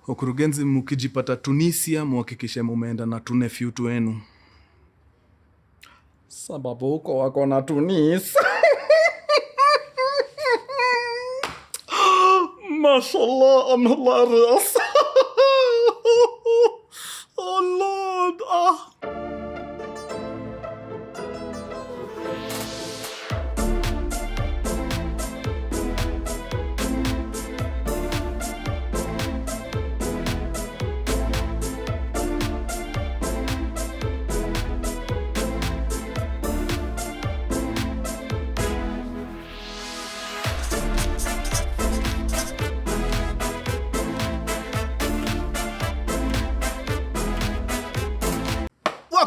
Mkurugenzi, mkijipata Tunisia muhakikishe mumeenda na tunefyu wenu. Sababu huko wako na Tunis. Mashallah, I'm hilarious. Oh Lord.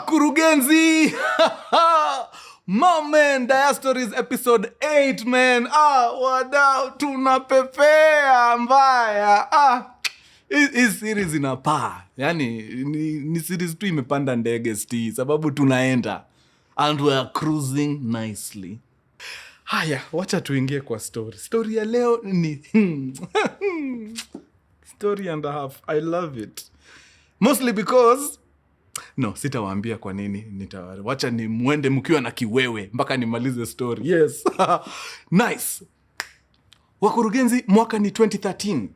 Mkurugenzi. Man, Diastories episode 8, man. Wadau, tunapepea mbaya. Hii series inapaa. Yani, ni series tu imepanda ndege sti. Sababu tunaenda. And we are cruising nicely. Haya, wacha tuingie kwa story. Story ya leo ni... story and a half. I love it. Mostly because... No, sitawaambia kwa nini. Wacha ni muende mkiwa na kiwewe mpaka nimalize story. Yes. Nice. Wakurugenzi, mwaka ni 2013.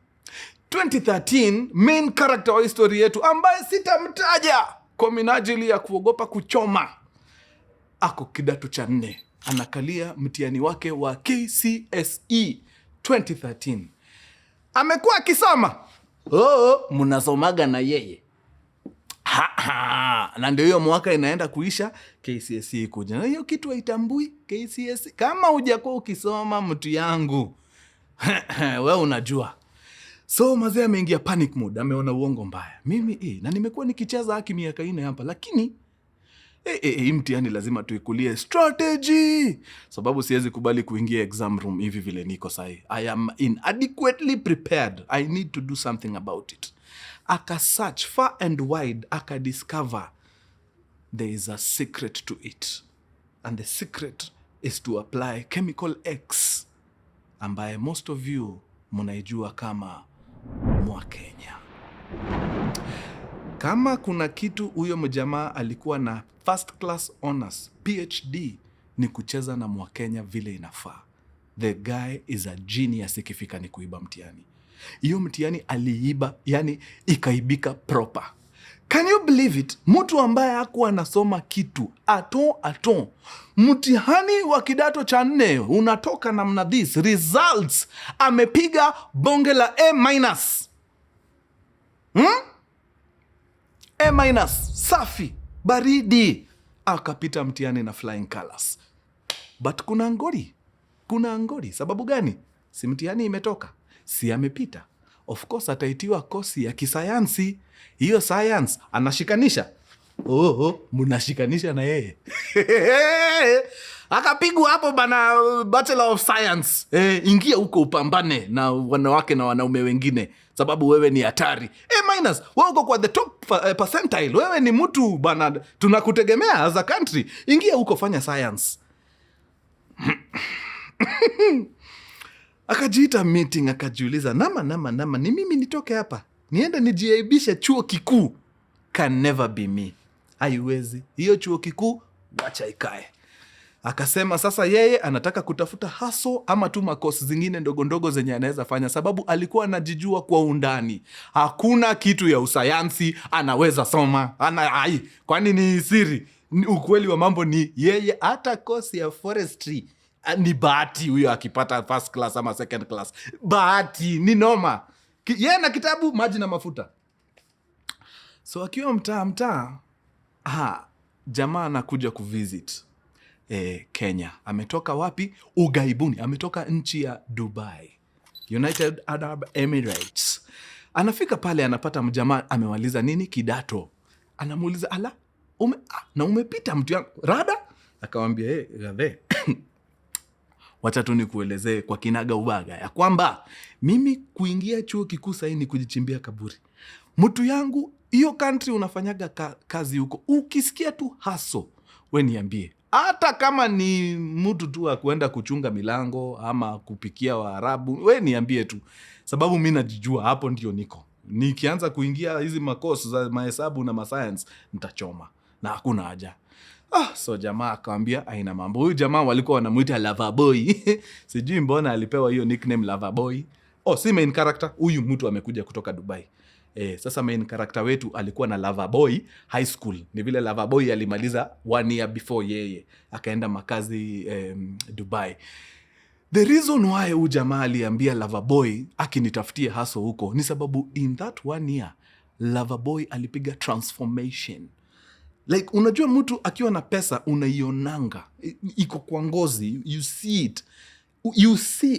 2013, main character wa story yetu ambaye sitamtaja kwa minajili ya kuogopa kuchoma, ako kidato cha 4. Anakalia mtihani wake wa KCSE 2013. Amekuwa akisoma. Mnasomaga na yeye. Na ndio hiyo mwaka inaenda kuisha, KCSE kuja. Na hiyo kitu haitambui KCSE. Kama hujakuwa ukisoma mtu yangu, wewe unajua. So mazee ameingia panic mode, ameona uongo mbaya. Mimi na nimekuwa nikicheza haki miaka 4 hapa, lakini hii mtihani lazima tuikulie strategy. Sababu siwezi kubali kuingia exam room hivi vile niko sahi. I am inadequately prepared. I need to do something about it. Aka search far and wide, aka discover there is a secret to it. And the secret is to apply chemical X, ambaye most of you munaijua kama Mwakenya. Kama kuna kitu huyo mjamaa alikuwa na first class honors, PhD, ni kucheza na Mwakenya vile inafaa. The guy is a genius ikifika ni kuiba mtihani. Hiyo mtihani aliiba, yani ikaibika proper. Can you believe it? Mtu ambaye hakuwa anasoma kitu aton. Mtihani wa kidato cha 4 unatoka namna this results, amepiga bonge la A-. A-, safi, baridi. Akapita mtihani na flying colors. But kuna ngori. Sababu gani? Si mtihani imetoka, si amepita. Of course ataitiwa kosi ya kisayansi. Hiyo science anashikanisha. Munashikanisha na yeye. Akapigwa hapo bana, Bachelor of Science. Ingia huko upambane na wanawake na wanaume wengine, sababu wewe ni hatari. A-, wewe uko kwa the top percentile. Wewe ni mtu bana, tunakutegemea as a country. Ingia huko, fanya science. Akajiita meeting, akajiuliza, nama, ni mimi nitoke hapa niende nijiaibishe chuo kikuu? Can never be me. Haiwezi. Hiyo chuo kikuu wacha ikae. Akasema sasa yeye anataka kutafuta haso ama tu makosi zingine ndogo zenye anaweza fanya, sababu alikuwa anajijua kwa undani. Hakuna kitu ya usayansi anaweza soma. Kwani ni siri? Ukweli wa mambo ni yeye hata kosi ya forestry ni bahati huyo akipata first class ama second class. Bahati ni noma. Yeye na kitabu, maji na mafuta. So akiwa mtaa, jamaa anakuja kuvisit Kenya. Ametoka wapi? Ugaibuni. Ametoka nchi ya Dubai, United Arab Emirates. Anafika pale, anapata mjamaa amewaliza nini kidato. Anamuuliza, na umepita mtu yangu rada? Akamwambia, radhe. Wacha tu nikuelezee kwa kinaga ubaga ya kwamba mimi kuingia chuo kikuu sasa ni kujichimbia kaburi. Mtu yangu, hiyo country unafanyaga kazi huko, ukisikia tu haso, we niambie. Hata kama ni mtu tu wa kuenda kuchunga milango ama kupikia Waarabu, we niambie tu. Sababu mimi najijua, hapo ndio niko. Nikianza kuingia hizi makosi za mahesabu na mascience nitachoma na hakuna haja. So jamaa akamwambia aina mambo. Huyu jamaa walikuwa wanamuita Loverboy. Sijui mbona alipewa hiyo nickname Loverboy. Si main character. Huyu mtu amekuja kutoka Dubai. Sasa main character wetu alikuwa na Loverboy high school. Ni vile Loverboy alimaliza 1 year before yeye. Akaenda makazi Dubai. The reason why huyu jamaa aliambia Loverboy akinitafutie haso huko ni sababu in that 1 year Loverboy alipiga transformation. Like, unajua mtu akiwa na pesa unaionanga. Iko kwa ngozi, you see it.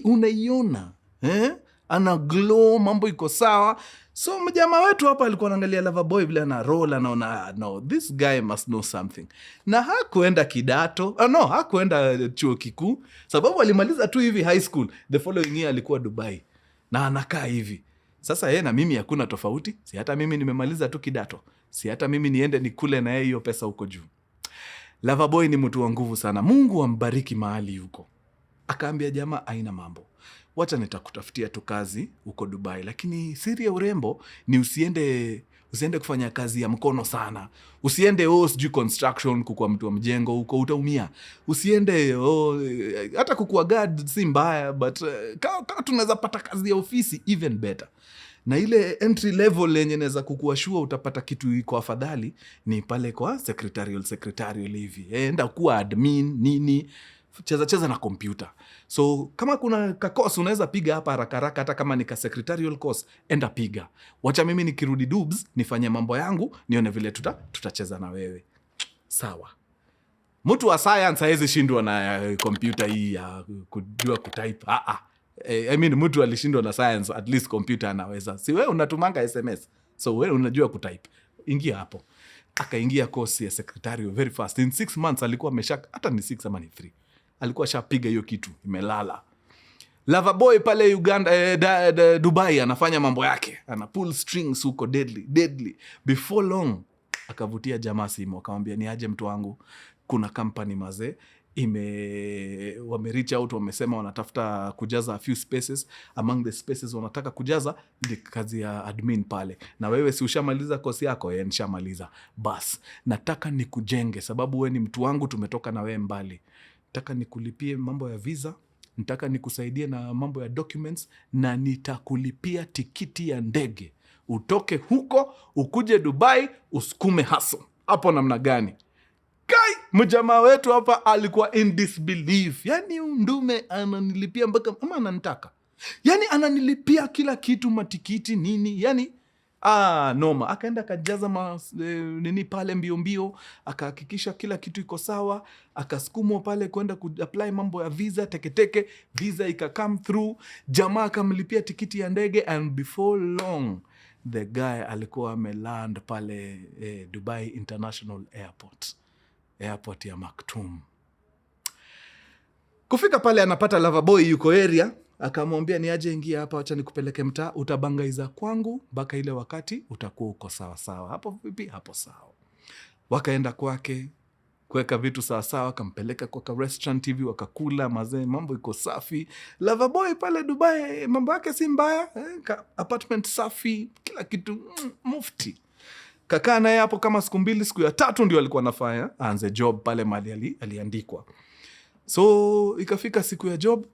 Unaiona. Ana glow, mambo iko sawa. So mjamaa wetu hapa alikuwa anaangalia Loverboy vile ana roll, anaona no, this guy must know something. Na hakuenda kidato, hakuenda chuo kikuu, sababu alimaliza tu hivi high school. The following year alikuwa Dubai. Na anakaa hivi. Sasa yeye na mimi hakuna tofauti. Si hata mimi nimemaliza tu kidato. Si hata mimi niende nikule na yeye hiyo pesa huko juu. Loverboy ni mtu wa nguvu sana. Mungu ambariki mahali huko. Akaambia jamaa aina mambo. Wacha nitakutafutia tu kazi huko Dubai. Lakini siri ya urembo ni usiende kufanya kazi ya mkono sana. Usiende sijui construction, kukua mtu wa mjengo huko, utaumia. Usiende hata kukua guard si mbaya, but kama tunaweza pata kazi ya ofisi even better. Na ile entry level yenye naweza kukua sure utapata kitu iko afadhali ni pale kwa secretarial hivi. Enda kuwa admin nini, cheza na computer. So kama kuna course unaweza piga hapa haraka hata kama ni secretarial course, enda piga. Wacha mimi nikirudi dubs nifanye mambo yangu, nione vile tutacheza na wewe. Sawa. Mtu wa science hawezi shindwa na computer hii ya kujua kutype. Mtu alishindwa na science, at least computer anaweza. Si wewe unatumanga SMS, so wewe unajua kutype. Ingia hapo. Akaingia course ya secretarial very fast. In 6 months alikuwa hata ni 6 ama ni 3. Alikuwa shapiga hiyo kitu, imelala. Loverboy pale Uganda, Dubai anafanya mambo yake. Ana pull strings huko deadly. Before long akavutia jamaa simu, akamwambia ni aje mtu wangu, kuna company mazee wame reach out, wamesema wanatafuta kujaza a few spaces. Among the spaces wanataka kujaza ni kazi ya admin pale. Na wewe si ushamaliza kosi yako? Nishamaliza. Bas, nataka nikujenge sababu wewe ni mtu wangu, tumetoka na wewe mbali. Nataka nikulipie mambo ya visa, nataka nikusaidie na mambo ya documents, na nitakulipia tikiti ya ndege. Utoke huko, ukuje Dubai, usukume hustle. Hapo namna gani? Kai, mjamaa wetu hapa alikuwa in disbelief. Yani ndume ananilipia mpaka ama ananitaka. Yani ananilipia kila kitu, matikiti nini. Yani noma. Akaenda kajaza nini pale mbio, akahakikisha kila kitu iko sawa, akasukumwa pale kwenda kuapply mambo ya visa, teke visa ika come through, jamaa akamlipia tikiti ya ndege, and before long the guy alikuwa ameland pale Dubai International Airport ya Maktoum. Kufika pale anapata Loverboy yuko area. Akamwambia ni aje ingia hapa, wacha nikupeleke mtaa, utabangaiza kwangu mpaka ile wakati utakuwa uko sawa. Hapo vipi? Hapo sawa. Wakaenda kwake kuweka vitu sawa, akampeleka kwa restaurant hivi, wakakula mazee, mambo iko safi. Loverboy pale Dubai mambo yake si mbaya, apartment safi, kila kitu mufti. Kakaa naye hapo kama siku 2, siku ya 3 ndio alikuwa anafanya aanze job pale mahali aliandikwa. So ikafika siku ya job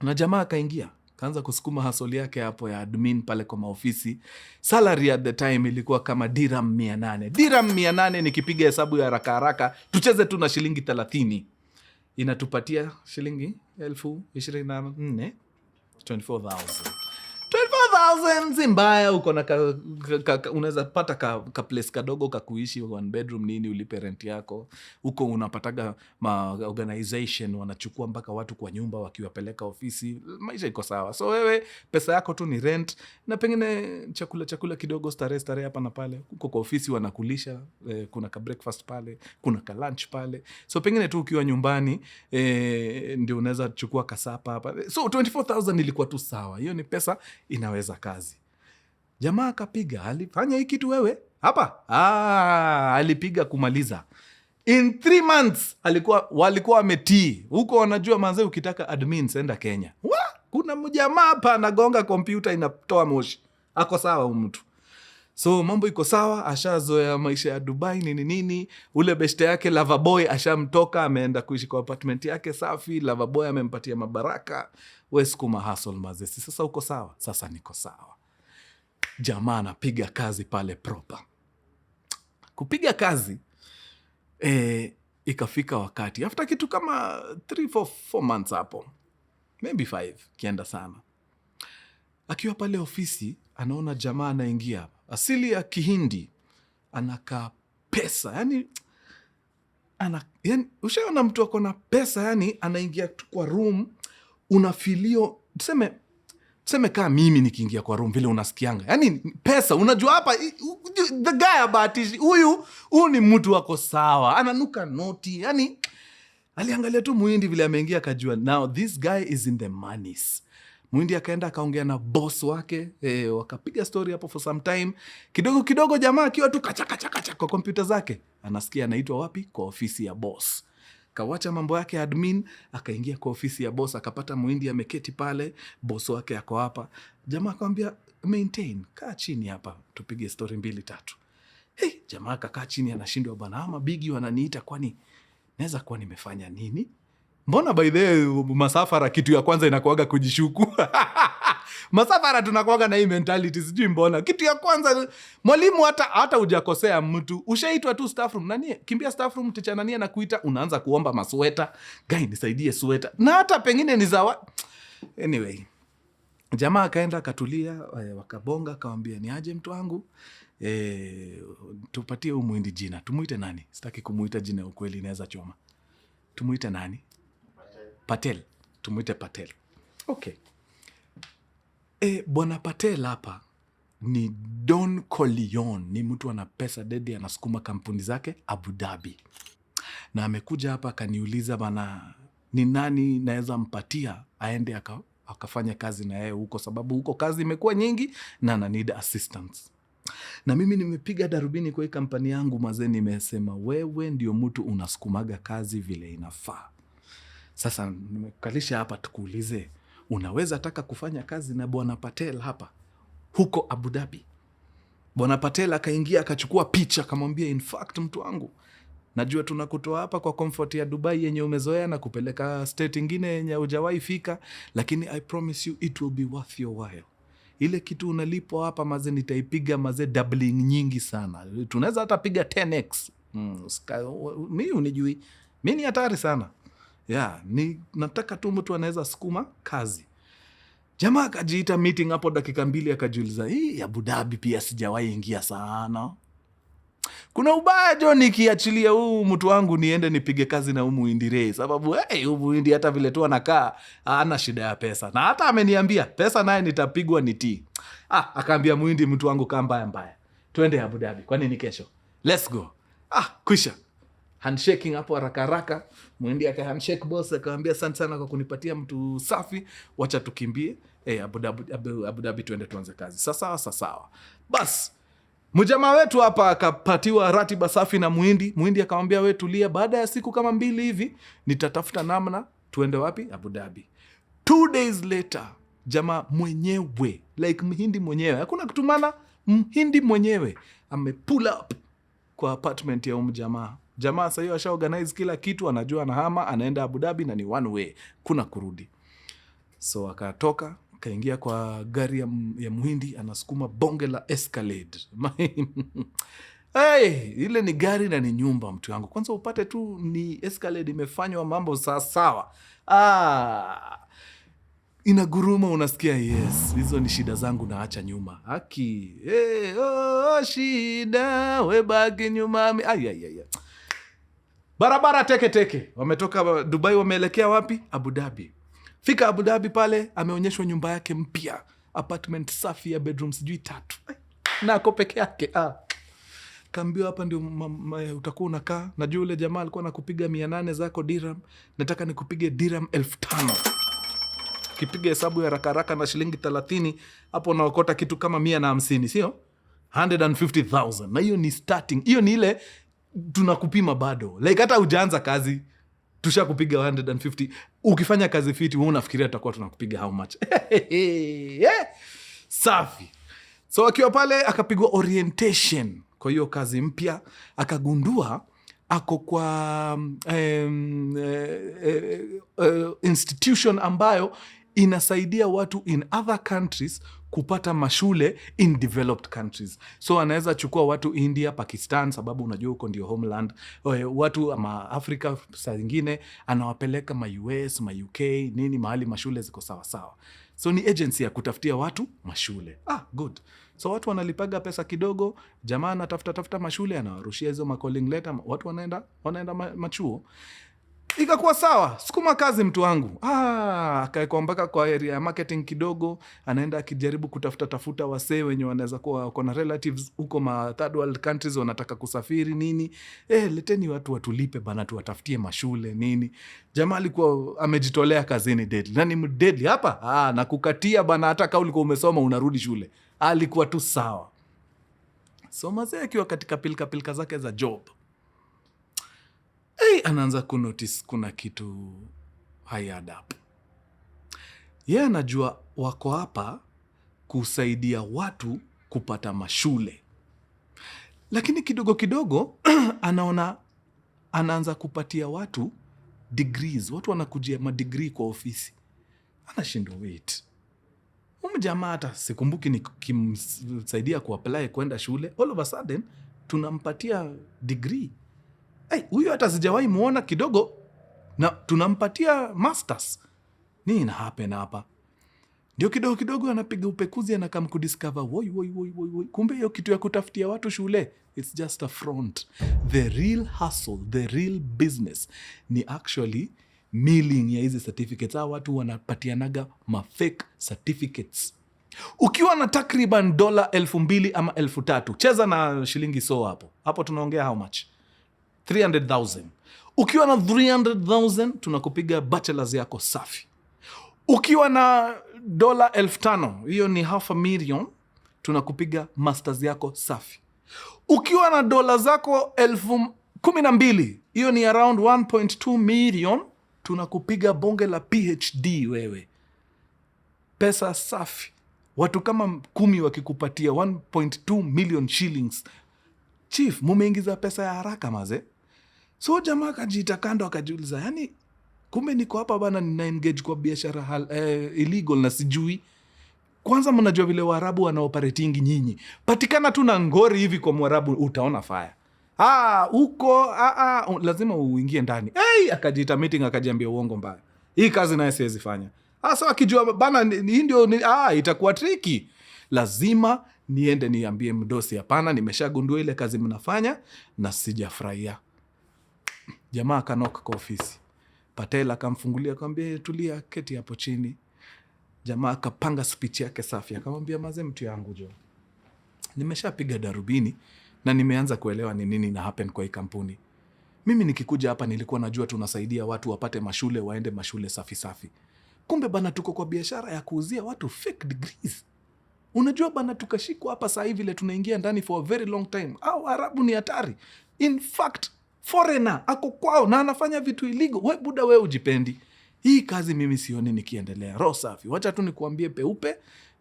na jamaa akaingia, kaanza kusukuma hustle yake hapo ya admin pale kwa maofisi. Salary at the time ilikuwa kama dirham 800. Dirham 800 nikipiga hesabu ya haraka tucheze tu na shilingi 30. Inatupatia shilingi 24,000. 24,000 zimbaya. Uko na unaweza pata ka place kadogo kakuishi, 1 bedroom nini, ulipe rent yako. Huko unapataga organization wanachukua mpaka watu kwa nyumba wakiwapeleka ofisi. Maisha iko sawa. So wewe pesa yako tu ni rent na pengine chakula kidogo, starehe hapa na pale. Huko kwa ofisi wanakulisha, kuna ka breakfast pale, kuna ka lunch pale. So pengine tu ukiwa nyumbani ndio unaweza chukua kasapa hapa. So 24,000 ilikuwa tu sawa. Hiyo ni pesa inaweza kazi. Jamaa akapiga, alifanya hii kitu wewe hapa. Alipiga kumaliza. In 3 months walikuwa wametii. Huko wanajua manze, ukitaka admin enda Kenya. Kuna mjamaa hapa anagonga kompyuta inatoa moshi. Ako sawa huyu mtu. So mambo iko sawa, ashazoea maisha ya Dubai nini. Ule beshte yake Loverboy ashamtoka, ameenda kuishi kwa apartment yake safi. Loverboy amempatia mabaraka. We sukuma hustle mazesi. Sasa uko sawa? Sasa niko sawa. Jamaa anapiga kazi pale proper. Kupiga kazi ikafika wakati after kitu kama 3-4 months hapo, maybe 5 kienda sana, akiwa pale ofisi anaona jamaa anaingia, asili ya Kihindi, anakaa pesa, yani ushaona mtu ako na pesa, yani anaingia tu kwa room, unafilio tuseme kaa mimi nikiingia kwa room vile unasikianga, yani pesa, unajua hapa the guy abatishi, huyu ni mtu wako sawa, ananuka noti, yani aliangalia tu Muhindi vile ameingia akajua now this guy is in the monies. Muhindi akaenda akaongea na boss wake, wakapiga story hapo for some time. Kidogo jamaa akiwa tu kacha kwa kompyuta zake, anasikia anaitwa wapi? Kwa ofisi ya boss. Kawacha mambo yake admin, akaingia kwa ofisi ya boss, akapata Muhindi ameketi pale, boss wake ako hapa. Jamaa akamwambia maintain, kaa chini hapa tupige story 2-3. Jamaa kakaa chini, anashindwa bwana, ama bigi wananiita, kwani naweza kuwa nimefanya nini? Mbona by the way masafara kitu ya kwanza inakuaga kujishuku? Masafara tunakuaga na hii mentality, sijui mbona. Kitu ya kwanza mwalimu hata hujakosea mtu, ushaitwa tu staff room, nani kimbia staff room, teacher nani anakuita, unaanza kuomba masweta, guy nisaidie sweta, na hata pengine ni zawa. Anyway, jamaa akaenda akatulia, wakabonga, akamwambia ni aje mtu wangu, tupatie huyu Muhindi jina. Tumuite nani? Sitaki kumuita jina ukweli inaweza choma. Tumuite nani? Patel. Tumuite Patel. Okay. Bwana Patel hapa ni Don Corleone, ni mtu ana pesa dedi, anasukuma kampuni zake Abu Dhabi. Na amekuja hapa akaniuliza bana, ni nani naweza mpatia aende akafanya kazi na yeye huko, sababu huko kazi imekuwa nyingi na ana need assistance. Na mimi nimepiga darubini kwa hii kampani yangu mazee, nimesema wewe ndio mtu unasukumaga kazi vile inafaa. Sasa nimekalisha hapa tukuulize, unaweza taka kufanya kazi na Bwana Patel hapa huko Abu Dhabi? Bwana Patel akaingia akachukua picha, akamwambia in fact mtu wangu, najua tunakutoa hapa kwa comfort ya Dubai yenye umezoea na kupeleka state ingine yenye hujawahi fika, lakini I promise you it will be worth your while. Ile kitu unalipo hapa maze nitaipiga maze doubling nyingi sana. Tunaweza hata piga 10x. Mimi unijui. Mimi ni hatari sana. Nataka tu mtu anaweza sukuma kazi. Jamaa akajiita meeting hapo dakika 2, akajiuliza, Abu Dhabi pia sijawahi ingia sana. Kuna ubaya jo nikiachilia huu mtu wangu niende nipige kazi na huyu Muhindi, sababu huyu Muhindi hata vile tu anakaa hana shida ya pesa. Na hata ameniambia pesa naye nitapigwa nitii. Akaambia Muhindi, mtu wangu kaa mbaya. Twende Abu Dhabi. Kwani ni kesho? Let's go. Kwisha. Handshaking hapo haraka. Muhindi aka handshake boss, akamwambia asante sana kwa kunipatia mtu safi. Wacha tukimbie. Abu Dhabi twende tuanze kazi. Sawa. Bas. Mjamaa wetu hapa akapatiwa ratiba safi na Muhindi. Muhindi akamwambia wewe tulia, baada ya siku kama 2 hivi nitatafuta namna tuende wapi? Abu Dhabi. 2 days later, jamaa mwenyewe, like Mhindi mwenyewe, hakuna kutumana, Mhindi mwenyewe amepull up kwa apartment ya jamaa. Jamaa sasa hiyo ashaorganize kila kitu, anajua anahama, anaenda Abu Dhabi na ni one way, kuna kurudi. So akatoka, kaingia kwa gari ya Muhindi, anasukuma bonge la Escalade. Ile ni gari na ni nyumba mtu wangu. Kwanza upate tu ni Escalade imefanywa mambo sawa. Inaguruma, unasikia yes, hizo ni shida zangu naacha nyuma. Haki. Shida, webaki nyuma. Barabara teke. Wametoka Dubai wameelekea wapi? Abu Dhabi. Fika Abu Dhabi pale, ameonyeshwa nyumba yake mpya. Apartment safi ya bedrooms 3. Na ako peke yake. Kaambiwa hapa ndio utakuwa unakaa. Najua ule jamaa alikuwa anakupiga 800 zako dirham. Nataka nikupige dirham 1500. Kipiga hesabu ya haraka na shilingi 30, hapo unaokota kitu kama 150, sio? 150,000. Na hiyo ni starting. Hiyo ni ile tunakupima bado. Like hata hujaanza kazi, tushakupiga 150. Ukifanya kazi fiti, wewe unafikiria tutakuwa tunakupiga how much? Safi. So akiwa pale akapigwa orientation kwa hiyo kazi mpya, akagundua ako kwa institution ambayo inasaidia watu in other countries kupata mashule in developed countries. So anaweza chukua watu India, Pakistan, sababu unajua huko ndio homeland, watu ama Afrika saa zingine anawapeleka ma US, ma UK, nini, mahali mashule ziko sawa sawa. So ni agency ya kutafutia watu mashule. Good. So watu wanalipaga pesa kidogo, jamaa anatafuta mashule, anawarushia hizo ma calling letter, watu wanaenda machuo. Ikakuwa sawa, sukuma kazi mtu wangu. Akaekwa mpaka kwa area ya marketing kidogo, anaenda akijaribu kutafuta wasee wenye wanaweza kuwa wako na relatives huko ma third world countries wanataka kusafiri nini. Leteni watu watulipe bana, tuwatafutie mashule nini. Jamaa alikuwa amejitolea kazini deadly. Nani deadly hapa? Na kukatia bana, hata kama ulikuwa umesoma unarudi shule. Alikuwa tu sawa. So mazee akiwa katika pilka zake za job, anaanza kunotice kuna kitu haiadd up. Yeye anajua wako hapa kusaidia watu kupata mashule, lakini kidogo kidogo anaona anaanza kupatia watu degrees. Watu wanakujia madegree kwa ofisi. Anashindwa, wait, jamaa hata sikumbuki nikimsaidia kuapply kwenda shule, all of a sudden tunampatia degree. Huyu hata sijawahi muona kidogo na tunampatia masters. Nini ina happen hapa? Ndio kidogo kidogo anapiga upekuzi, anakam kudiscover woi, kumbe hiyo kitu ya kutafutia watu shule, it's just a front. The real hustle, the real business ni actually milling ya hizi certificates. Watu wanapatianaga fake certificates. Ukiwa na takriban $2,000 ama 3,000, cheza na shilingi hapo tunaongea how much? 300,000. Ukiwa na 300,000 tunakupiga bachelors yako safi. Ukiwa na $5,000, hiyo ni $500,000, tunakupiga masters yako safi. Ukiwa na dola zako 12,000, hiyo ni around 1.2 million, tunakupiga bonge la PhD wewe. Pesa safi. Watu kama 10 wakikupatia 1.2 million shillings. Chief, mumeingiza pesa ya haraka maze. So jamaa akajiita kando akajiuliza, yani kumbe niko hapa bana, nina engage kwa biashara illegal na sijui. Kwanza mnajua vile Waarabu wanaoperatingi nyinyi. Patikana tu na ngori hivi kwa Mwarabu utaona fire. Huko lazima uingie ndani. Akajiita meeting akajiambia uongo mbaya. Hii kazi naye siwezi fanya. So akijua bana hii ndio itakuwa tricky. Lazima niende niambie mdosi, hapana, nimeshagundua ile kazi mnafanya na sijafurahia. Jamaa akanoka kwa ofisi. Patela akamfungulia akamwambia, tulia, keti hapo chini. Jamaa akapanga speech yake safi, akamwambia, maze mtu yangu jo, nimeshapiga darubini na nimeanza kuelewa ni nini na happen kwa hii kampuni. Mimi nikikuja hapa nilikuwa najua tunasaidia watu wapate mashule, waende mashule safi safi. Kumbe bana tuko kwa biashara ya kuuzia watu fake degrees. Unajua bana tukashikwa hapa saa hivi vile tunaingia ndani for a very long time. Arabu ni hatari. In fact, foreigner ako kwao na anafanya vitu illegal. We buda, we ujipendi. Hii kazi mimi sioni nikiendelea. Roho safi. Wacha tu nikuambie peupe,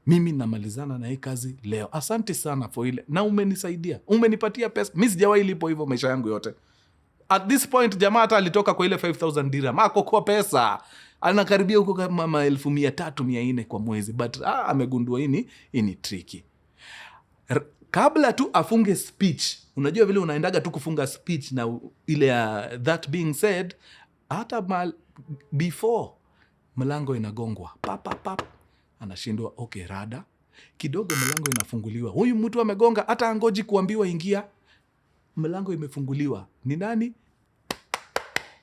mimi namalizana na hii kazi leo. Asante sana for ile. Na umenisaidia. Umenipatia pesa. Mimi sijawahi lipo hivyo maisha yangu yote. At this point jamaa hata alitoka kwa ile 5,000 dirham. Ako kwa pesa. Anakaribia huko kama 1,300-1,400 kwa mwezi. But amegundua hii ni tricky. Kabla tu afunge speech, unajua vile unaendaga tu kufunga speech na ile that being said, hata before mlango inagongwa pap, anashindwa, okay rada kidogo, mlango inafunguliwa. Huyu mtu amegonga, hata angoji kuambiwa ingia, mlango imefunguliwa. Ni nani?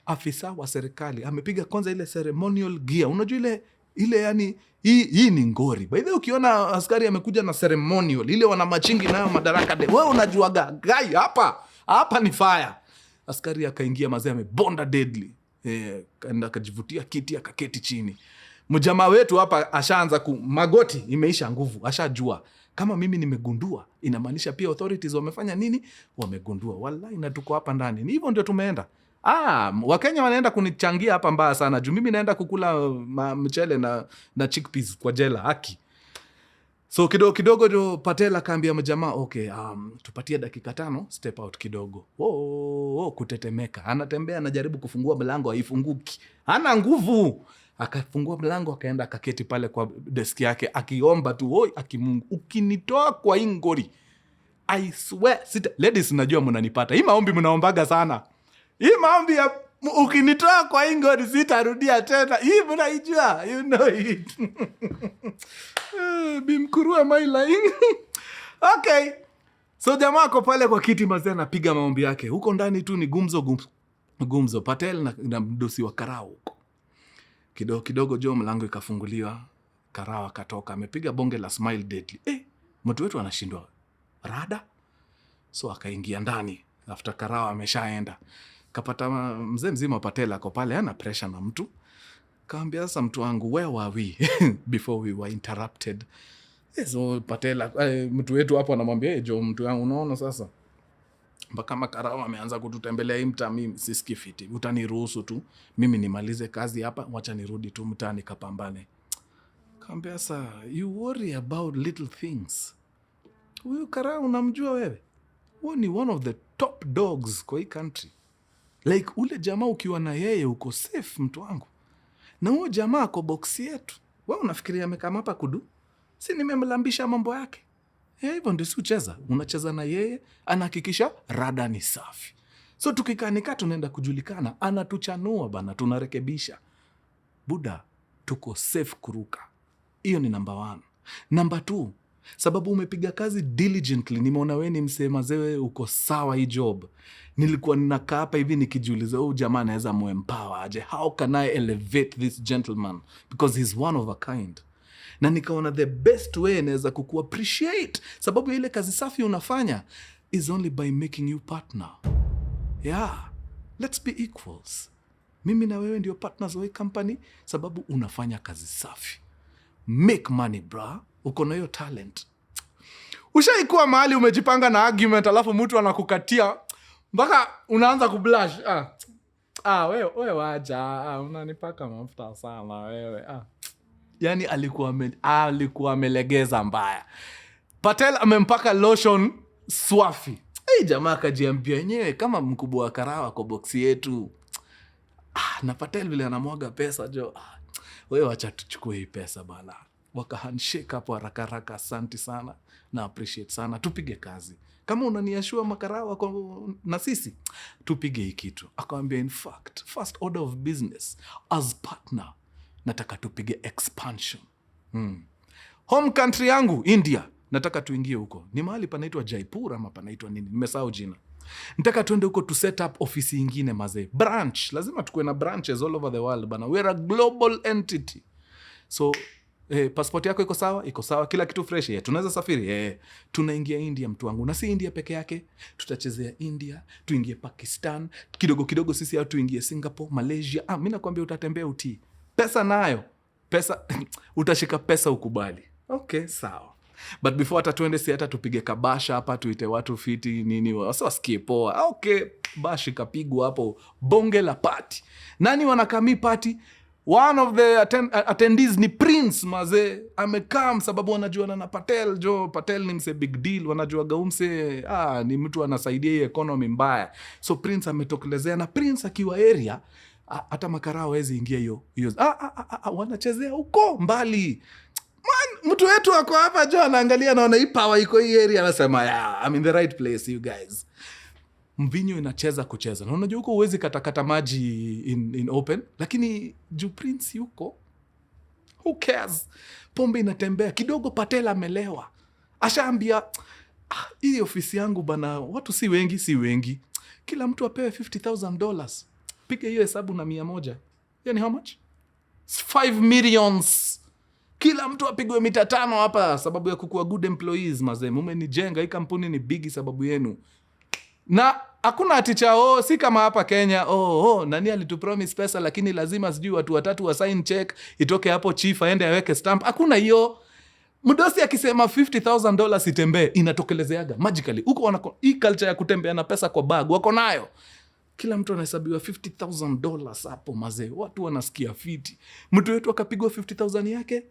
Afisa wa serikali amepiga kwanza ile ceremonial gear. Unajua ile yani hii ni ngori. By the way, ukiona askari amekuja na ceremonial ile wana machingi nayo madaraka wewe unajuaga guy hapa ni fire. Askari akaingia mazee amebonda deadly. Kaenda kajivutia kiti akaketi chini. Mjamaa wetu hapa ashaanza magoti imeisha nguvu. Ashajua kama mimi nimegundua, inamaanisha pia authorities wamefanya nini? Wamegundua. Wallahi na tuko hapa ndani. Ni hivyo ndio tumeenda. Wakenya wanaenda kunichangia hapa mbaya sana. Juu mimi naenda kukula mchele na chickpeas kwa jela haki. So kidogo jo Patel akaambia mjamaa, okay, tupatie dakika 5, step out kidogo. Kutetemeka. Anatembea, anajaribu kufungua mlango, haifunguki. Hana nguvu. Akafungua mlango, akaenda akaketi pale kwa desk yake akiomba tu, akimungu, ukinitoa kwa hii ngori, I swear, ladies najua mnanipata. Hii maombi mnaombaga sana. Hii maombi ya ukinitoa kwa hii ngori sitarudia tena. Hii mnaijua, you know it. Bimkuru, am I lying? Okay. So jamaa ako pale kwa kiti mazee anapiga maombi yake. Huko ndani tu ni gumzo. Patel na mdosi wa karao. Kidogo jo mlango ikafunguliwa. Karao akatoka. Amepiga bonge la smile deadly. Mtu wetu anashindwa rada. So akaingia ndani. After karao ameshaenda. Kapata mzee mzima Patel ako pale ana pressure na mtu. Kaambia sasa mtu wangu, where were we before we were interrupted? So Patel, mtu wetu hapo anamwambia, jo mtu wangu, unaona sasa mpaka makarao ameanza kututembelea hii mtaa, mimi sisikii fiti. Utaniruhusu tu mimi nimalize kazi hapa, wacha nirudi tu mtaani kapambane. Kaambia sasa, you worry about little things. Huyu karao unamjua wewe? Huyu ni one of the top dogs kwa hii country. Like ule jamaa ukiwa na yeye uko safe mtu wangu. Na huyo jamaa kwa boksi yetu. Wewe unafikiria amekama hapa kudu? Si nimemlambisha mambo yake. Hivyo ndio si ucheza. Unacheza na yeye, anahakikisha rada ni safi. So tukikanika tunaenda kujulikana, anatuchanua bana, tunarekebisha. Buda, tuko safe kuruka. Hiyo ni number 1. Number 2, sababu umepiga kazi diligently, nimeona wewe ni msema zewe uko sawa hii job. Nilikuwa ninakaa hapa hivi nikijiuliza, huyu jamaa anaweza muempower aje? How can I elevate this gentleman? Because he's one of a kind. Na nikaona the best way naweza kukuappreciate, sababu ile kazi safi unafanya is only by making you partner. Yeah, let's be equals. Mimi na wewe ndio partners wa hii company sababu unafanya kazi safi. Make money, bra. Uko na hiyo talent. Ushaikuwa mahali umejipanga na argument alafu mtu anakukatia mpaka unaanza kublush. Wewe wacha. Unanipaka mafuta sana wewe. Yani alikuwa amelegeza mbaya. Patel amempaka lotion swafi. Jamaa akajiambia yenyewe kama mkubwa wa karawa kwa boksi yetu. Na Patel vile anamwaga pesa jo. Wewe wacha tuchukue hii pesa bana. Waka handshake hapo haraka, asante sana na appreciate sana, tupige kazi. Kama unaniashua makarawa na sisi, tupige hii kitu. Akamwambia, in fact, first order of business as partner, nataka tupige expansion. Home country yangu India, nataka tuingie huko. Ni mahali panaitwa Jaipur ama panaitwa nini? Nimesahau jina. Nataka tuende huko to set up ofisi ingine mazee. Branch, lazima tukue na branches all over the world bana. We're a global entity. So passport yako iko sawa? Iko sawa, kila kitu fresh. Tunaweza safiri. Tunaingia India mtu wangu. Na si India peke yake. Tutachezea India, tuingie Pakistan, kidogo sisi au tuingie Singapore, Malaysia. Mimi nakwambia utatembea utii. Pesa nayo. Pesa utashika pesa ukubali. Okay, sawa. But before hata tuende si hata tupige kabasha hapa, tuite watu fiti nini, wasikie poa. Okay, bashi kapigwa hapo, bonge la party. Nani wanakami party? One of the attendees ni Prince mazee. Amekam sababu wanajuana na Patel jo. Patel ni mse big deal. Wanajua gaumse ni mtu anasaidia hii economy mbaya. So Prince ametokelezea, na Prince akiwa area hata makarao hawezi ingia hiyo. Wanachezea huko mbali. Man, mtu wetu wako hapa jo anaangalia naona hii power iko hii area, anasema I'm in the right place you guys. Mvinyo inacheza kucheza. Na unajua huko uwezi katakata maji in open. Lakini juu Prince yuko, who cares? Pombe inatembea. Kidogo Patel amelewa. Ashaambia, hii ofisi yangu bana, watu si wengi. Kila mtu apewe $50,000. Piga hiyo hesabu na 100. Yani how much? 5 million. Kila mtu apigwe 500 hapa sababu ya kukuwa good employees mazee. Mumenijenga, hii kampuni ni bigi sababu yenu. Na hakuna aticha si kama hapa Kenya. Nani alitupromise pesa lakini lazima sijui watu 3 wa sign check itoke hapo chief aende aweke stamp. Hakuna hiyo. Mdosi akisema $50,000 itembee, inatokelezeaga magically. Huko hii culture ya kutembea na pesa kwa bag wako nayo. Kila mtu anahesabiwa $50,000 hapo mazee. Watu wanasikia fiti. Mtu wetu akapigwa 50,000 yake.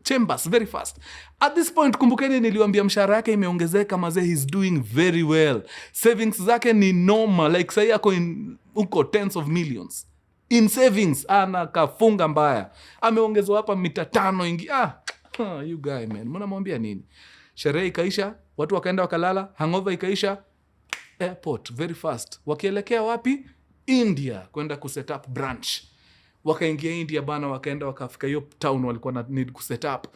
Chambers very fast. At this point kumbukeni niliwaambia mshahara yake imeongezeka mazee, he's doing very well. Savings zake ni normal, like sasa yako uko tens of millions in savings, kafunga mbaya. Ameongezwa hapa mita 5 ingi. You guy man, mnamwambia nini? Sherehe ikaisha, watu wakaenda wakalala, hangover ikaisha, airport very fast. Wakielekea wapi? India, kwenda kuset up branch. Wakaingia India bana, wakaenda wakafika hiyo town walikuwa na need kuset up.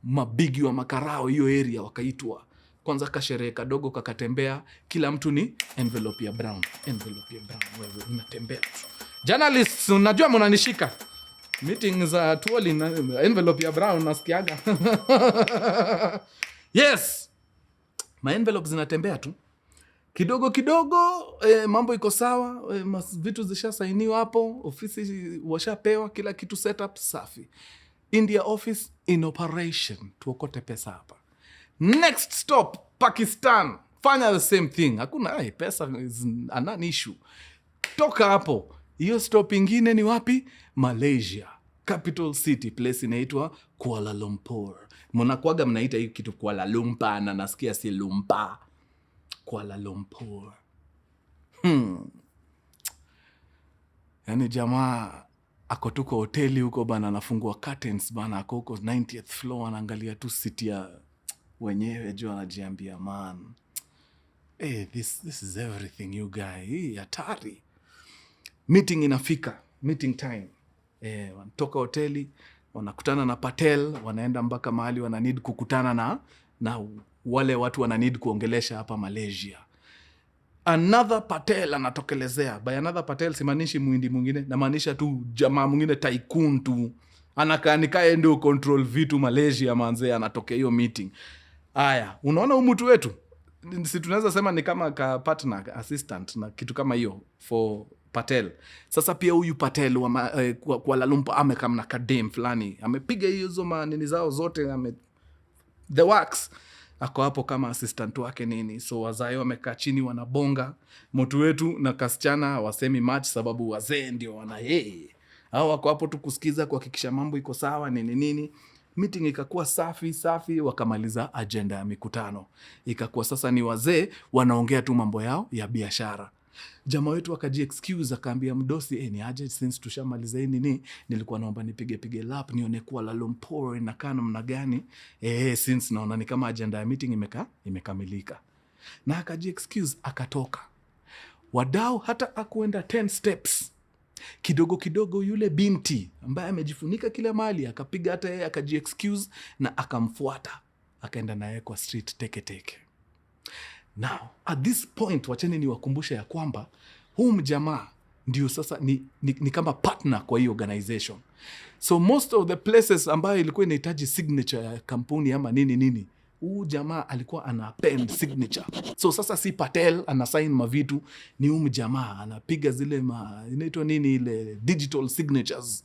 Mabigi wa makarao hiyo area wakaitwa. Kwanza kasherehe kadogo kakatembea, kila mtu ni envelope ya brown. Envelope ya brown, wewe unatembea. Journalists, unajua mnanishika. Meeting za tuoli na envelope ya brown nasikiaga. Yes. Ma envelopes zinatembea tu. Kidogo kidogo mambo iko sawa, vitu zishasainiwa hapo, ofisi washapewa, kila kitu setup safi. India office in operation. Tuokote pesa hapa. Next stop Pakistan. Fanya the same thing. Hakuna pesa is an issue. Toka hapo. Hiyo stop ingine ni wapi? Malaysia. Capital city, place inaitwa Kuala Lumpur. Mnakuaga mnaita hii kitu Kuala Lumpur na nasikia si Lumpur. Kuala Lumpur. Yani jamaa ako tuko hoteli huko bana, anafungua curtains bana, ako huko 90th floor anaangalia tu city ya wenyewe juu, anajiambia man, this is everything you guy. Hii hatari. Meeting inafika, meeting time. Wanatoka hoteli, wanakutana na Patel, wanaenda mpaka mahali wana need kukutana na wale watu wana need kuongelesha hapa Malaysia. Another Patel anatokelezea. By another Patel simaanishi muhindi mwingine, namaanisha tu jamaa mwingine tycoon tu. Anakaa nikae ndio control vitu Malaysia manze, anatokea hiyo meeting. Aya, unaona mtu wetu? Si tunaweza sema ni kama ka partner, assistant na kitu kama hiyo for Patel. Sasa pia huyu Patel wa Kuala Lumpur amekamna kadem fulani. Amepiga hizo manini zao zote, the works. Ako hapo kama assistant wake nini. So wazae wamekaa chini wanabonga. Mtu wetu na kasichana wasemi match sababu wazee ndio wana hao wako hapo tu kusikiza kuhakikisha mambo iko sawa nini. Meeting ikakuwa safi, wakamaliza agenda ya mikutano. Ikakuwa sasa ni wazee wanaongea tu mambo yao ya biashara. Jamaa wetu akaji excuse, akaambia mdosi, ni aje since tushamaliza hii nini, nilikuwa naomba nipige lap nione Kuala Lumpur inakaa namna gani. Since naona ni kama agenda ya meeting imekamilika. Na akaji excuse akatoka. Wadau hata akuenda 10 steps. Kidogo yule binti ambaye amejifunika kila mahali akapiga hata yeye akaji excuse na akamfuata. Akaenda naye kwa street teke. Now, at this point, wacheni niwakumbushe ya kwamba huu mjamaa ndio sasa ni kama partner kwa hii organization. So most of the places ambayo ilikuwa inahitaji signature ya kampuni ama nini, huu jamaa alikuwa ana append signature. So sasa si Patel ana sign mavitu, ni huu mjamaa anapiga zile inaitwa nini ile digital signatures.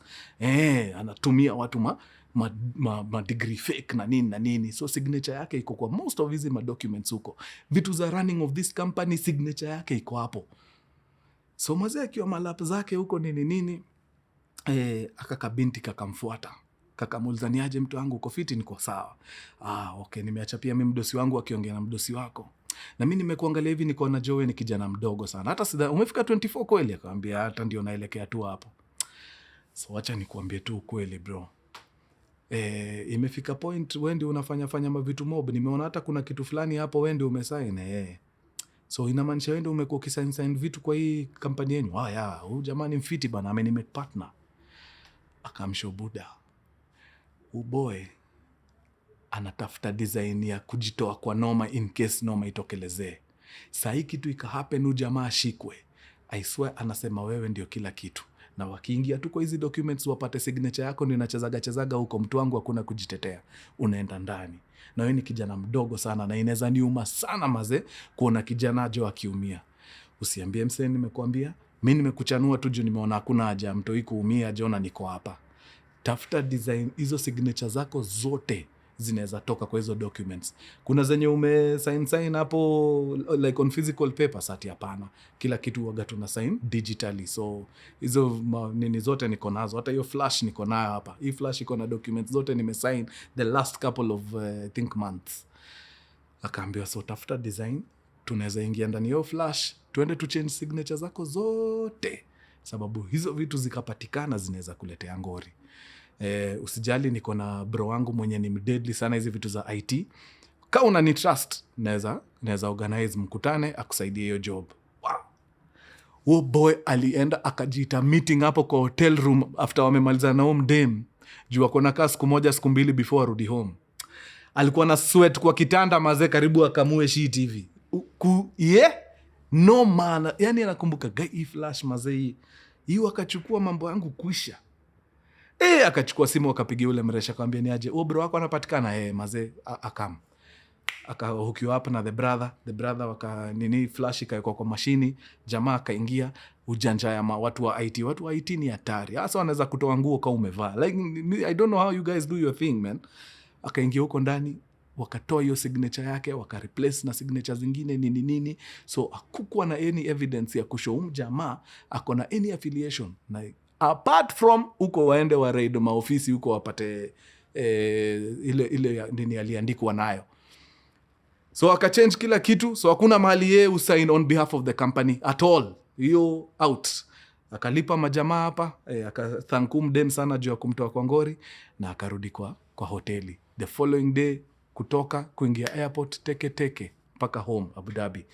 Anatumia watu ma degree fake na nini. So signature yake iko kwa most of hizi documents huko. Vitu za running of this company signature yake iko hapo. So mzee akiwa malap zake huko nini akakabinti kakamfuata. Kakamuuliza ni aje mtu wangu uko fiti? Niko sawa. Okay, nimeacha pia mimi mdosi wangu akiongea na mdosi wako. Na mimi nimekuangalia hivi niko na Joe ni kijana mdogo sana. Hata umefika 24 kweli? Akamwambia hata ndio naelekea tu hapo. So acha nikuambie tu kweli bro. Imefika point wewe ndio unafanya mavitu mob. Nimeona hata kuna kitu fulani hapo wewe ndio umesign. So inamaanisha wewe ndio umekuwa ukisign vitu kwa hii kampani yenu. Huyu jamaa ni mfiti bana, amenimake partner. Akamshobuda. Boy anatafuta design ya kujitoa kwa noma in case noma itokelezee. Saa hii kitu ikahappen, huyu jamaa ashikwe. I swear anasema wewe ndio kila kitu. Na wakiingia tu kwa hizi documents wapate signature yako ndio inachezaga huko, mtu wangu hakuna kujitetea. Unaenda ndani. Na wewe ni kijana mdogo sana na inaweza niuma sana maze kuona kijana Joe akiumia. Usiambie msee nimekuambia. Mimi nimekuchanua tu juu nimeona hakuna haja mtoi kuumia Joe na niko hapa. Tafuta design hizo signature zako zote zinaweza toka kwa hizo documents. Kuna zenye ume sign hapo like on physical papers, ati hapana. Kila kitu huwaga tuna sign digitally. So hizo nini zote niko nazo. Hata hiyo flash niko nayo hapa. Hii flash iko na documents zote nimesign the last couple of I think months. Akaambiwa, so tafuta design, tunaweza ingia ndani hiyo flash, tuende tu change signature zako zote, sababu hizo vitu zikapatikana zinaweza kuletea ngori. Usijali, niko na bro wangu mwenye ni deadly sana hizi vitu za IT. Kama unani trust, naweza organize mkutane akusaidie hiyo job. Wow. Boy alienda akajiita meeting hapo kwa hotel room after wamemaliza na home dem. Juu ako na kaa siku moja siku mbili before arudi home. Alikuwa na sweat kwa kitanda mazee, karibu akamue sheet hivi. No man. Yani anakumbuka hii flash mazee hii akachukua mambo yangu kuisha. Akachukua simu akapigia ule mresha akamwambia ni aje, bro wako anapatikana mazee akam. Akahookio hapa na the brother flash ikaekwa kwa mashini, jamaa akaingia. Ujanja ya watu wa IT ni hatari. Hasa wanaweza kutoa nguo kama umevaa. Like I don't know how you guys do your thing, man. Akaingia huko ndani, wakatoa hiyo signature yake, wakareplace na signature zingine nini. So hakukuwa na any evidence ya kushow jamaa ako na any affiliation na apart from huko waende wa raid maofisi huko wapate ile nini aliandikwa nayo. So akachange kila kitu. So hakuna mahali yeye usign on behalf of the company at all. Hiyo out. Akalipa majamaa hapa, akathankum dem sana juu ya kumtoa kwa ngori, na akarudi kwa hoteli. The following day kutoka kuingia airport teke mpaka home Abu Dhabi.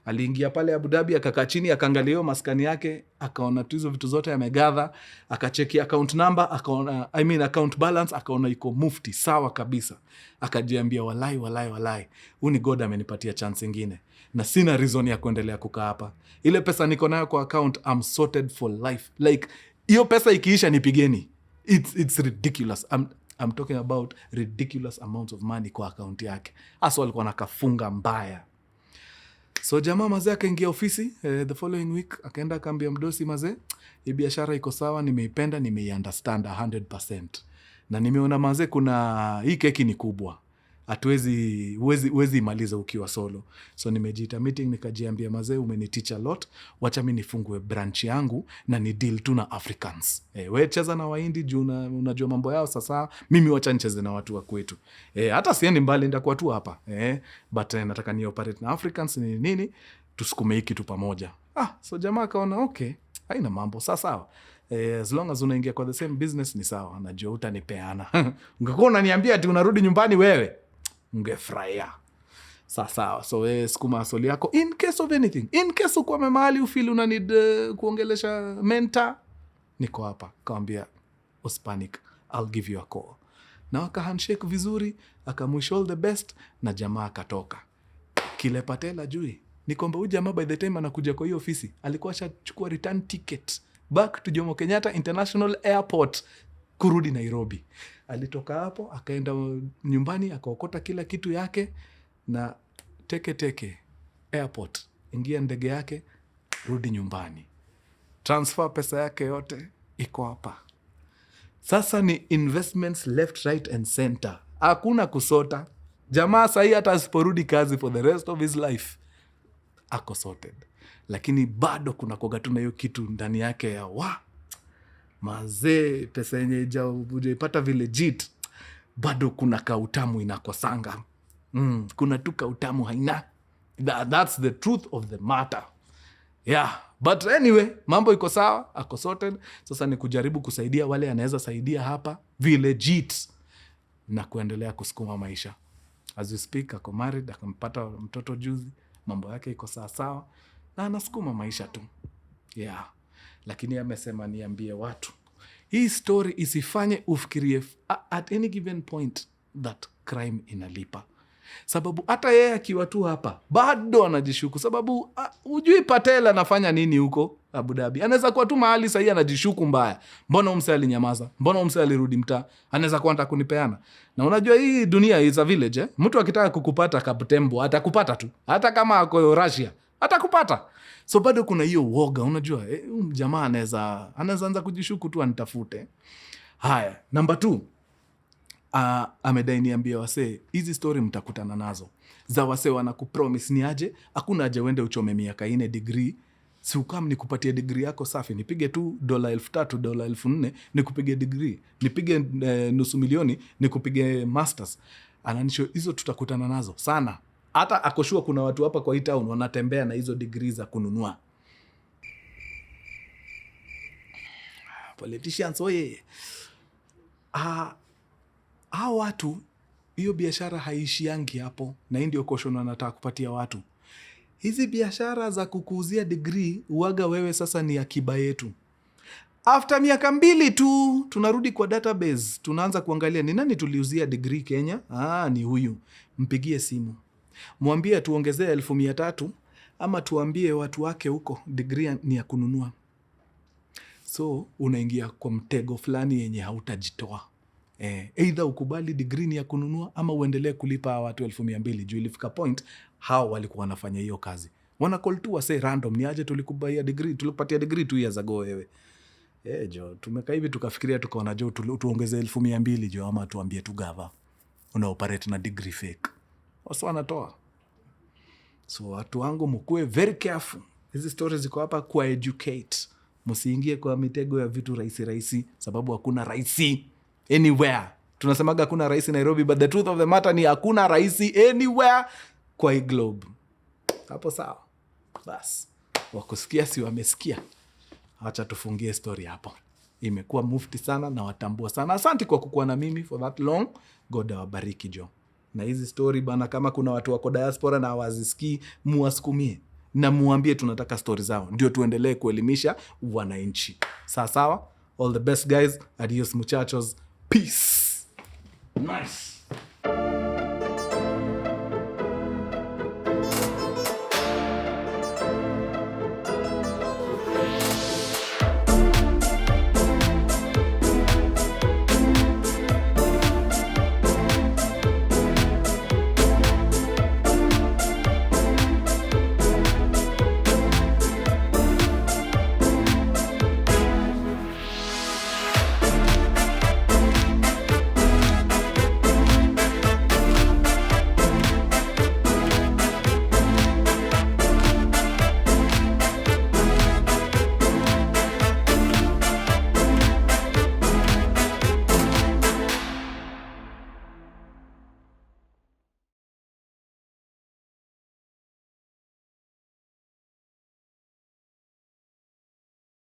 Aliingia pale Abu Dhabi, akakaa chini, akaangalia hiyo maskani yake, akaona tu hizo vitu zote yamegather, akacheki account number, akaona account balance, akaona iko mufti sawa kabisa. Akajiambia walai uni God amenipatia chance nyingine na sina reason ya kuendelea kukaa hapa. Ile pesa niko nayo kwa account, I'm sorted for life. Like hiyo pesa ikiisha nipigeni. It's ridiculous. I'm talking about ridiculous amounts of money kwa account yake. Hasa walikuwa nakafunga mbaya. So jamaa mazee akaingia ofisi the following week, akaenda akaambia mdosi, mazee hii biashara iko sawa, nimeipenda, nimeiunderstand 100%. Na nimeona mazee kuna hii keki ni kubwa. Huwezi imaliza ukiwa solo. So nimejiita meeting, nikajiambia mazee umeniteach a lot, wacha mimi nifungue branch yangu na ni deal tu na Africans. Wewe cheza na Wahindi juu unajua mambo yao, sasa mimi wacha nicheze na watu wa kwetu. Hata siendi mbali, ndakuwa tu hapa. But nataka ni operate na Africans nini tusukume hiki tu pamoja. So jamaa akaona okay, haina mambo, sawa. As long as unaingia kwa the same business ni sawa, najua utanipeana. Ungekuwa unaniambia ati unarudi nyumbani wewe, ungefurahia. Sawa. So sukuma asoli yako in case of anything. In case uko mahali ufeel una need kuongelesha mentor, niko hapa. Kaambia uspanic, I'll give you a call. Na waka handshake vizuri, akamwish all the best, na jamaa akatoka. Kile patela jui ni kwamba huyu jamaa by the time anakuja kwa hiyo ofisi alikuwa ashachukua return ticket back to Jomo Kenyatta International Airport kurudi Nairobi. Alitoka hapo akaenda nyumbani, akaokota kila kitu yake, na teke airport, ingia ndege yake, rudi nyumbani, transfer pesa yake yote iko hapa. Sasa ni investments left, right and center. Hakuna kusota. Jamaa sahi hata asiporudi kazi for the rest of his life ako sorted. Lakini bado kuna kogatuna hiyo kitu ndani yake ya mazee, pesa yenye hujaipata vile jit, bado kuna kautamu inakosanga. Kuna tu kautamu haina. That's the truth of the matter. Yeah, but anyway, mambo iko sawa, ako sorted. Sasa ni kujaribu kusaidia wale anaweza saidia hapa vile jit, na kuendelea kusukuma maisha. As you speak, ako married, akampata mtoto juzi, mambo yake iko sawa, na anasukuma maisha tu. Yeah. Lakini amesema niambie watu, hii story isifanye ufikirie at any given point that crime inalipa. Sababu hata yeye akiwa tu hapa bado anajishuku, sababu hujui Patel anafanya nini huko Abu Dhabi. Anaweza kuwa tu mahali sahi anajishuku mbaya. Mbona umse alinyamaza? Mbona umse alirudi mtaa? Anaweza kuwa anataka kunipeana. Na unajua hii dunia is a village. Mtu akitaka kukupata Kabutembo atakupata tu. Hata kama ako Russia atakupata. So bado kuna hiyo woga, unajua jamaa anaweza anza kujishuku tu anitafute. Haya, number 2. amedai niambie wasee, hizi story mtakutana nazo za wasee wanakupromise ni aje, hakuna aje uende uchome miaka 4 degree, si ukam nikupatie degree yako safi, nipige tu $3,000 $4,000 nikupige degree, nipige $500,000 nikupige masters. Ananisho hizo tutakutana nazo sana. Hata akoshua kuna watu hapa kwa hii town wanatembea na hizo degree za kununua. Politicians oye. Hao watu, hiyo biashara haishiangi hapo, na hii ndio caution wanataka kupatia watu. Hizi biashara za kukuuzia degree uwaga wewe sasa ni akiba yetu. After miaka 2 tu tunarudi kwa database, tunaanza kuangalia ni nani tuliuzia degree Kenya. Ni huyu. Mpigie simu, mwambie tuongezee 1,300 ama tuambie watu wake huko degree ni ya kununua. So unaingia kwa mtego fulani yenye hautajitoa. Either ukubali degree ni ya kununua ama uendelee kulipa watu 200,000 juu ilifika point hao walikuwa wanafanya hiyo kazi. Wana call tu wase random, ni aje tulikupatia degree 2 years ago wewe. Jo, tumekaa hivi tukafikiria tukaona jo tuongeze 200,000 jo, ama tuambie tu gava una operate na degree fake. Wasa wanatoa. So watu wangu mkuwe very careful. Hizi stories ziko hapa kwa educate. Msiingie kwa mitego ya vitu rahisi sababu hakuna rahisi anywhere. Tunasemaga hakuna rahisi Nairobi, but the truth of the matter ni hakuna rahisi anywhere kwa hii globe. Hapo sawa. Bas. Wakusikia si wamesikia. Acha tufungie story hapo. Imekuwa mufti sana na watambua sana. Asante kwa kukuwa na mimi for that long. God awabariki jo. Na hizi story bana, kama kuna watu wako diaspora na hawazisikii, muwasukumie na muambie tunataka story zao, ndio tuendelee kuelimisha wananchi. Sawa. All the best guys. Adios muchachos. Peace. Nice.